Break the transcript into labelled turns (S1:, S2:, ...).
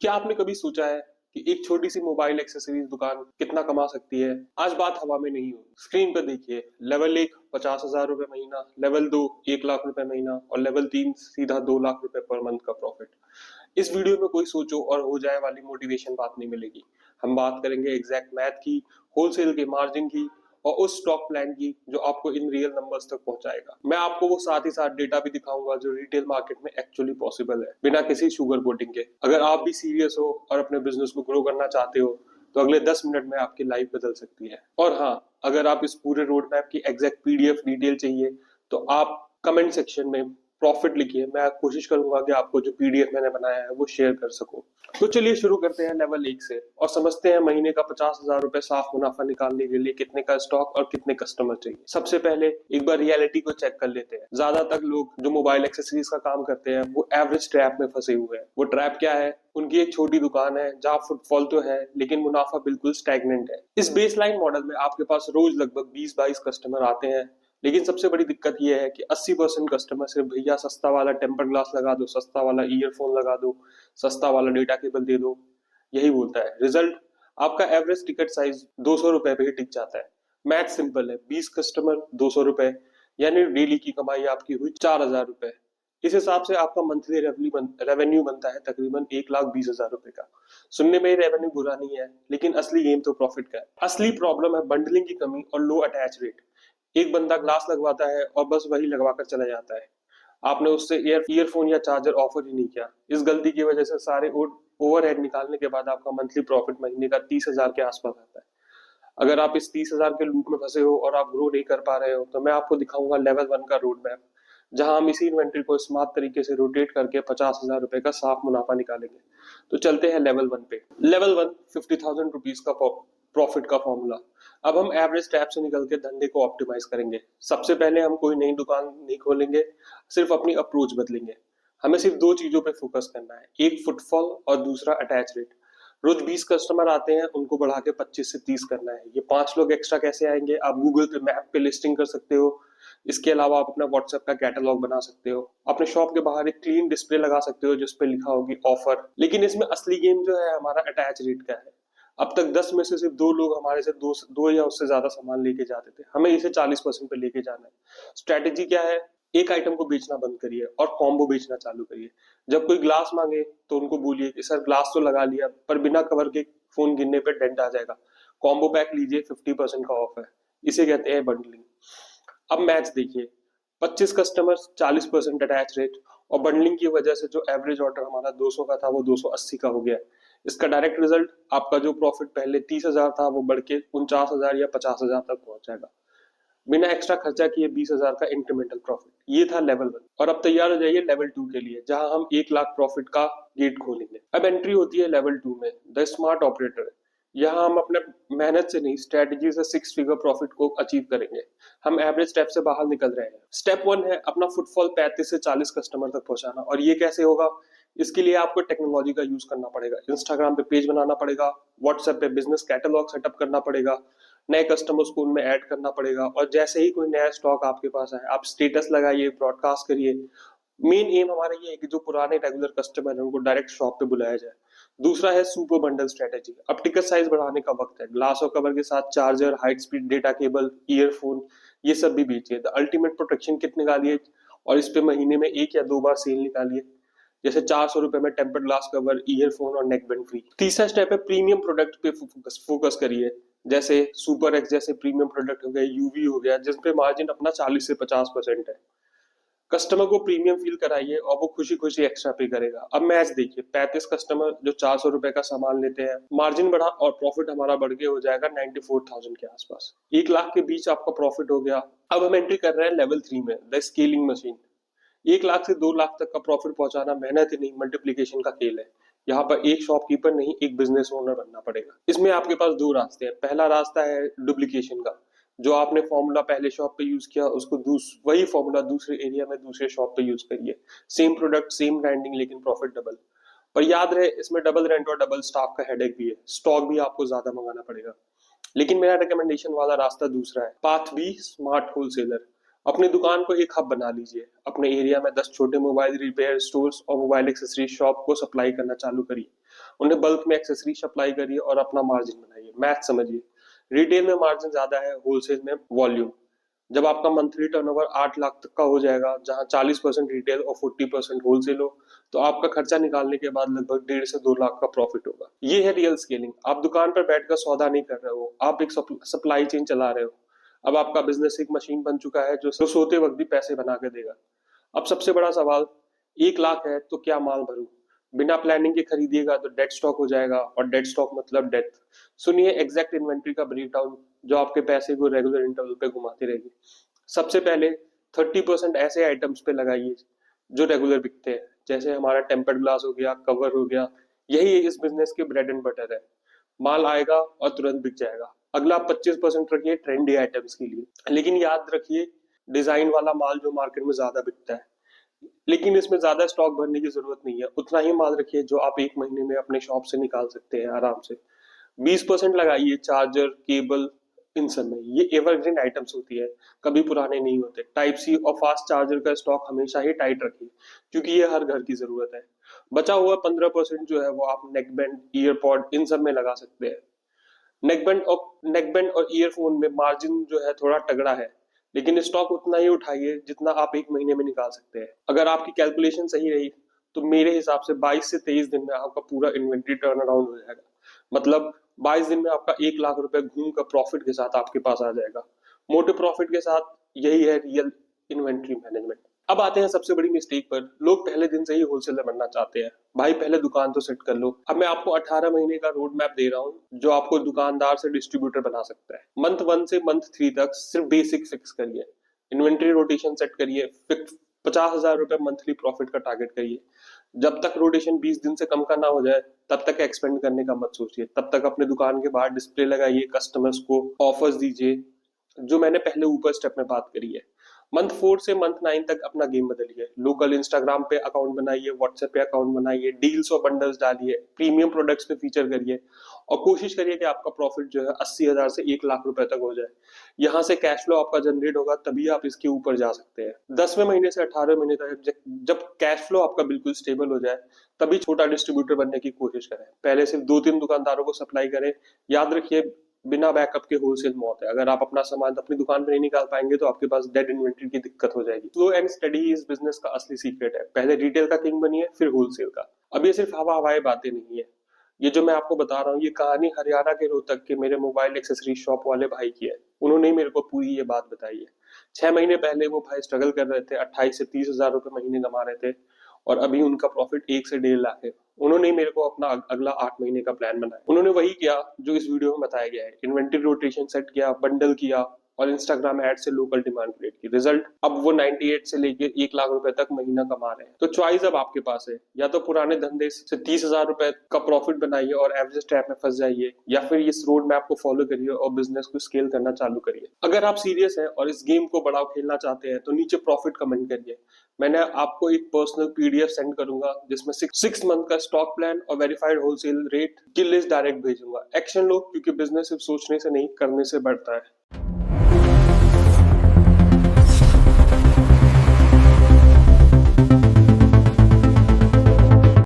S1: क्या आपने कभी सोचा है कि एक छोटी सी मोबाइल एक्सेसरीज दुकान कितना कमा सकती है? आज बात हवा में नहीं हो, स्क्रीन पर देखिए। लेवल 1 50,000 रुपए महीना, लेवल 2 1 लाख रुपए महीना और लेवल 3 सीधा 2 लाख रुपए पर मंथ का प्रॉफिट। इस वीडियो में कोई सोचो और हो जाए वाली मोटिवेशन बात नहीं मिलेगी। हम बात करेंगे एग्जैक्ट मैथ की, होलसेल के मार्जिन की और उस स्टॉक प्लान की जो आपको इन रियल नंबर्स तक पहुंचाएगा। मैं आपको वो साथ ही साथ डेटा भी दिखाऊंगा जो रिटेल मार्केट में एक्चुअली पॉसिबल है, बिना किसी शुगर कोटिंग के। अगर आप भी सीरियस हो और अपने बिजनेस को ग्रो करना चाहते हो तो अगले 10 मिनट में आपकी लाइफ बदल सकती है। और हाँ, अगर आप इस पूरे रोड मैप की एग्जैक्ट पीडीएफ डिटेल चाहिए तो आप कमेंट सेक्शन में प्रॉफिट लिखिए। मैं कोशिश करूंगा कि आपको जो पीडीएफ मैंने बनाया है वो शेयर कर सकूं। तो चलिए शुरू करते हैं लेवल 1 से और समझते हैं महीने का 50,000 रुपए साफ मुनाफा निकालने के लिए कितने का स्टॉक और कितने कस्टमर चाहिए। सबसे पहले एक बार रियलिटी को चेक कर लेते हैं। ज्यादातर लोग जो मोबाइल एक्सेसरीज का काम करते हैं वो एवरेज ट्रैप में फंसे हुए हैं। वो ट्रैप क्या है? उनकी एक छोटी दुकान है जहाँ फुटफॉल तो है लेकिन मुनाफा बिल्कुल स्टैग्नेंट है। इस बेसलाइन मॉडल में आपके पास रोज लगभग 20-22 कस्टमर आते हैं, लेकिन सबसे बड़ी दिक्कत यह है कि 80% कस्टमर सिर्फ भैया सस्ता वाला टेम्पर ग्लास लगा दो, सस्ता वाला ईयरफोन लगा दो, सस्ता वाला डेटा केबल दे दो, यही बोलता है। रिजल्ट, आपका एवरेज टिकट साइज 200 रुपए पे ही टिक जाता है। मैथ सिंपल है, 20 कस्टमर 200 रुपए, यानी डेली की कमाई आपकी हुई 4,000 रुपए। इस हिसाब से आपका मंथली रेवेन्यू बनता है तकरीबन 1,20,000 रुपए का। सुनने में रेवेन्यू बुरा नहीं है, लेकिन असली गेम तो प्रॉफिट का है। असली प्रॉब्लम है बंडलिंग की कमी और लो अटैच रेट। एक बंदा ग्लास लगवाता है और बस वही लगवा कर चला जाता है। आपने उससे ईयरफोन या चार्जर ऑफर ही नहीं किया। इस गलती की वजह से सारे ओवरहेड निकालने के बाद आपका मंथली प्रॉफिट महीने का 30,000 के आसपास आता है। अगर आप इस 30,000 के लूप में फंसे हो और आप ग्रो नहीं कर पा रहे हो तो मैं आपको दिखाऊंगा लेवल 1 का रोड मैप, जहां हम इसी इन्वेंट्री को स्मार्ट तरीके से रोटेट करके 50,000 रुपए का साफ मुनाफा निकालेंगे। तो चलते हैं लेवल 1 पे। लेवल 1 50,000 रुपीज का प्रॉफिट का फॉर्मूला। अब हम एवरेज टैप से निकल के धंधे को ऑप्टिमाइज करेंगे। सबसे पहले हम कोई नई दुकान नहीं खोलेंगे, सिर्फ अपनी अप्रोच बदलेंगे। हमें सिर्फ दो चीजों पे फोकस करना है, एक फुटफॉल और दूसरा अटैच रेट। रोज 20 कस्टमर आते हैं, उनको बढ़ा के 25 से 30 करना है। ये 5 लोग एक्स्ट्रा कैसे आएंगे? आप गूगल पे मैप पे लिस्टिंग कर सकते हो। इसके अलावा आप अपना व्हाट्सएप का कैटलॉग बना सकते हो। अपने शॉप के बाहर एक क्लीन डिस्प्ले लगा सकते हो जिस पे लिखा होगी ऑफर। लेकिन इसमें असली गेम जो है हमारा अटैच रेट का है। अब तक 10 में से सिर्फ 2 लोग हमारे से दो या उससे ज्यादा सामान लेके जाते थे। हमें इसे 40% पे लेके जाना है। स्ट्रेटेजी क्या है? एक आइटम को बेचना बंद करिए और कॉम्बो बेचना चालू करिए। जब कोई ग्लास मांगे तो उनको बोलिए कि सर ग्लास तो लगा लिया पर बिना कवर के फोन गिरने पर डेंट आ जाएगा, कॉम्बो पैक लीजिए, 50% का ऑफ है। इसे कहते हैं बंडलिंग। अब मैच देखिए, 25 कस्टमर 40% अटैच रेट, और बंडलिंग की वजह से जो एवरेज ऑर्डर हमारा 200 का था वो 280 का हो गया। इसका डायरेक्ट रिजल्ट, आपका जो प्रॉफिट पहले 30,000 था वो बढ़ के 49,000 या 50,000 तक पहुंच जाएगा। बिना एक्स्ट्रा खर्चा किए 20,000 का इंक्रीमेंटल प्रॉफिट। ये था लेवल 1। और अब तैयार हो जाइए लेवल 2 के लिए, जहां हम 1 लाख प्रॉफिट का गेट खोलेंगे। अब एंट्री होती है लेवल 2 में, द स्मार्ट ऑपरेटर। यहाँ हम अपने मेहनत से नहीं, स्ट्रेटजी से 6 फिगर प्रॉफिट को अचीव करेंगे। हम एवरेज स्टेप से बाहर निकल रहे हैं। स्टेप 1 है अपना फुटफॉल 35 से 40 कस्टमर तक पहुंचाना। और ये कैसे होगा? इसके लिए आपको टेक्नोलॉजी का यूज करना पड़ेगा। इंस्टाग्राम पे पेज बनाना पड़ेगा, व्हाट्सएप पे बिजनेस कैटलॉग सेटअप करना पड़ेगा, नए कस्टमर्स को उनमें ऐड करना पड़ेगा। और जैसे ही कोई नया स्टॉक आपके पास आए आप स्टेटस लगाइए, ब्रॉडकास्ट करिए। मेन एम हमारा ये है कि जो पुराने रेगुलर कस्टमर है उनको डायरेक्ट शॉप पे बुलाया जाए। दूसरा है सुपर बंडल स्ट्रेटेजी। अब टिकट साइज बढ़ाने का वक्त है। ग्लास और कवर के साथ charger, high speed data cable, earphone, ये सब भी बेचिए। द अल्टीमेट प्रोटेक्शन किट निकालिए और इस पे महीने में 1 या 2 बार सेल निकालिए। जैसे 400 रुपए में टेम्पर्ड ग्लास कवर, ईयरफोन और नेक बैंड फ्री। तीसरा स्टेप है प्रीमियम प्रोडक्ट पे फोकस करिए। जैसे सुपर एक्स जैसे प्रीमियम प्रोडक्ट हो गए, यूवी हो गया, जिसपे मार्जिन अपना 40 से 50% है। कस्टमर को प्रीमियम फील कराइए और वो खुशी खुशी एक्स्ट्रा पे करेगा। अब मैच देखिए, 35 कस्टमर जो 400 रुपए का सामान लेते हैं, मार्जिन बढ़ा और प्रॉफिट हमारा बढ़ के हो जाएगा 94,000 के आसपास। 1 लाख के बीच आपका प्रॉफिट हो गया। अब हम एंट्री कर रहे हैं लेवल 3 में, द स्केलिंग मशीन। 1 लाख से 2 लाख तक का प्रॉफिट पहुंचाना मेहनत ही नहीं, मल्टीप्लीकेशन का खेल है। यहाँ पर एक शॉपकीपर नहीं, एक बिजनेस ओनर बनना पड़ेगा। इसमें आपके पास दो रास्ते हैं। पहला रास्ता है डुप्लीकेशन का। जो आपने फॉर्मूला पहले शॉप पे यूज किया उसको वही फॉर्मूला दूसरे एरिया में दूसरे शॉप पे यूज करिए। सेम प्रोडक्ट, सेम ब्रांडिंग, लेकिन प्रॉफिट डबल। पर याद रहे, इसमें डबल रेंट और डबल स्टाफ का हेडेक भी है। स्टॉक भी आपको ज्यादा मंगाना पड़ेगा। लेकिन मेरा रिकमेंडेशन वाला रास्ता दूसरा है, पाथ बी, स्मार्ट होलसेलर। अपनी दुकान को एक हब बना लीजिए। अपने एरिया में 10 छोटे मोबाइल रिपेयर स्टोर्स और मोबाइल एक्सेसरी शॉप को सप्लाई करना चालू करिए। उन्हें बल्क में एक्सेसरी सप्लाई करिए और अपना मार्जिन बनाइए। मैथ समझिए, रिटेल में मार्जिन ज्यादा है, होलसेल में वॉल्यूम। जब आपका मंथली टर्नओवर 8 लाख तक का हो जाएगा, जहां 40% रिटेल और 40% होलसेल हो, तो आपका खर्चा निकालने के बाद लगभग 1.5 से 2 लाख का प्रॉफिट होगा। ये है रियल स्केलिंग। आप दुकान पर बैठकर सौदा नहीं कर रहे हो, आप एक सप्लाई चेन चला रहे हो। अब आपका बिजनेस एक मशीन बन चुका है जो सोते वक्त भी पैसे बना के देगा। अब सबसे बड़ा सवाल, 1 लाख है तो क्या माल भरूं? बिना प्लानिंग के खरीदिएगा तो डेड स्टॉक हो जाएगा, और डेड स्टॉक मतलब डेथ। सुनिए एग्जैक्ट इन्वेंट्री का ब्रेकडाउन जो आपके पैसे को रेगुलर इंटरवल पे घुमाती रहेगी। सबसे पहले 30% ऐसे आइटम्स पे लगाइए जो रेगुलर बिकते हैं, जैसे हमारा टेम्पर्ड ग्लास हो गया, कवर हो गया। यही इस बिजनेस के ब्रेड एंड बटर है। माल आएगा और तुरंत बिक जाएगा। अगला 25% रखिए ट्रेंडी आइटम्स के लिए, लेकिन याद रखिए डिजाइन वाला माल जो मार्केट में ज्यादा बिकता है, लेकिन इसमें ज्यादा स्टॉक भरने की जरूरत नहीं है। उतना ही माल रखिए जो आप एक महीने में अपने शॉप से निकाल सकते हैं आराम से। 20% लगाइए चार्जर, केबल, इन सब में। ये एवरग्रीन आइटम्स होती है, कभी पुराने नहीं होते। टाइप सी और फास्ट चार्जर का स्टॉक हमेशा ही टाइट रखिए, क्योंकि ये हर घर की जरूरत है। बचा हुआ 15% जो है वो आप नेकबैंड, ईयरपॉड, इन सब में लगा सकते हैं। नेकबैंड और ईयरफोन में मार्जिन जो है थोड़ा तगड़ा है, लेकिन स्टॉक उतना ही उठाइए जितना आप एक महीने में निकाल सकते हैं। अगर आपकी कैलकुलेशन सही रही तो मेरे हिसाब से 22 से 23 दिन में आपका पूरा इन्वेंट्री टर्न अराउंड हो जाएगा। मतलब 22 दिन में आपका 1 लाख रुपए घूम कर प्रॉफिट के साथ आपके पास आ जाएगा, मोटे प्रॉफिट के साथ। यही है रियल इन्वेंट्री मैनेजमेंट। अब आते हैं सबसे बड़ी मिस्टेक पर। लोग पहले दिन से ही होलसेलर बनना चाहते हैं। भाई पहले दुकान तो सेट कर लो। अब मैं आपको 18 महीने का रोड मैप दे रहा हूँ जो आपको दुकानदार से डिस्ट्रीब्यूटर बना सकता है। मंथ 1 से मंथ 3 तक सिर्फ बेसिक फिक्स करिए, इन्वेंट्री रोटेशन सेट करिए, 50,000 रुपए मंथली प्रॉफिट का टारगेट करिए। जब तक रोटेशन 20 दिन से कम का ना हो जाए तब तक एक्सपेंड करने का मत सोचिए। तब तक अपने दुकान के बाहर डिस्प्ले लगाइए, कस्टमर्स को ऑफर्स दीजिए, जो मैंने पहले ऊपर स्टेप में बात करी है। मंथ 4 से मंथ 9 तक अपना गेम बदलिए। लोकल इंस्टाग्राम पे अकाउंट बनाइए, व्हाट्सएप पे अकाउंट बनाइए, डील्स और बंडल्स डालिए, प्रीमियम प्रोडक्ट्स पे फीचर करिए, और कोशिश करिए कि आपका प्रॉफिट जो है 80,000 से 1 लाख रुपए तक हो जाए। यहाँ से कैश फ्लो आपका जनरेट होगा, तभी आप इसके ऊपर जा सकते हैं। 10वें महीने से 18वें महीने तक जब कैश फ्लो आपका बिल्कुल स्टेबल हो जाए, तभी छोटा डिस्ट्रीब्यूटर बनने की कोशिश करें। पहले सिर्फ 2-3 दुकानदारों को सप्लाई करें। याद रखिए बिना बैकअप के होलसेल मौत है। अगर आप अपना सामान अपनी दुकान पर नहीं निकाल पाएंगे तो आपके पास डेड इन्वेंट्री की दिक्कत हो जाएगी। स्लो एंड स्टडी इस बिजनेस का असली सीक्रेट है। पहले रिटेल का किंग बनिए, फिर होलसेल का। अब ये सिर्फ हवाई बातें नहीं है। ये जो मैं आपको बता रहा हूँ, ये कहानी हरियाणा के रोहतक के मेरे मोबाइल एक्सेसरी शॉप वाले भाई की है। उन्होंने मेरे को पूरी ये बात बताई है। 6 महीने पहले वो भाई स्ट्रगल कर रहे थे, 28 से 30 हजार रुपए महीने कमा रहे थे, और अभी उनका प्रॉफिट 1 से 1.5 लाख है। उन्होंने मेरे को अपना अगला 8 महीने का प्लान बनाया। उन्होंने वही किया जो इस वीडियो में बताया गया है। इन्वेंटरी रोटेशन सेट किया, बंडल किया, और इंस्टाग्राम एड से लोकल डिमांड क्रिएट की। रिजल्ट, अब वो 98 से लेके 1 लाख रुपए तक महीना कमा रहे हैं। तो चॉइस अब आपके पास है, या तो पुराने धंधे से 30,000 रुपए का प्रॉफिट बनाइए और एवरेज ट्रैप में फंस जाइए, या फिर इस रोड मैप को फॉलो करिए और बिजनेस को स्केल करना चालू करिए। अगर आप सीरियस हैं और इस गेम को बड़ा खेलना चाहते हैं तो नीचे प्रॉफिट कमेंट करिए। मैंने आपको एक पर्सनल पीडीएफ सेंड करूंगा जिसमें 6 मंथ का स्टॉक प्लान और वेरीफाइड होलसेल रेट की लिस्ट डायरेक्ट भेजूंगा। एक्शन लो, क्योंकि बिजनेस सिर्फ सोचने से नहीं, करने से बढ़ता है।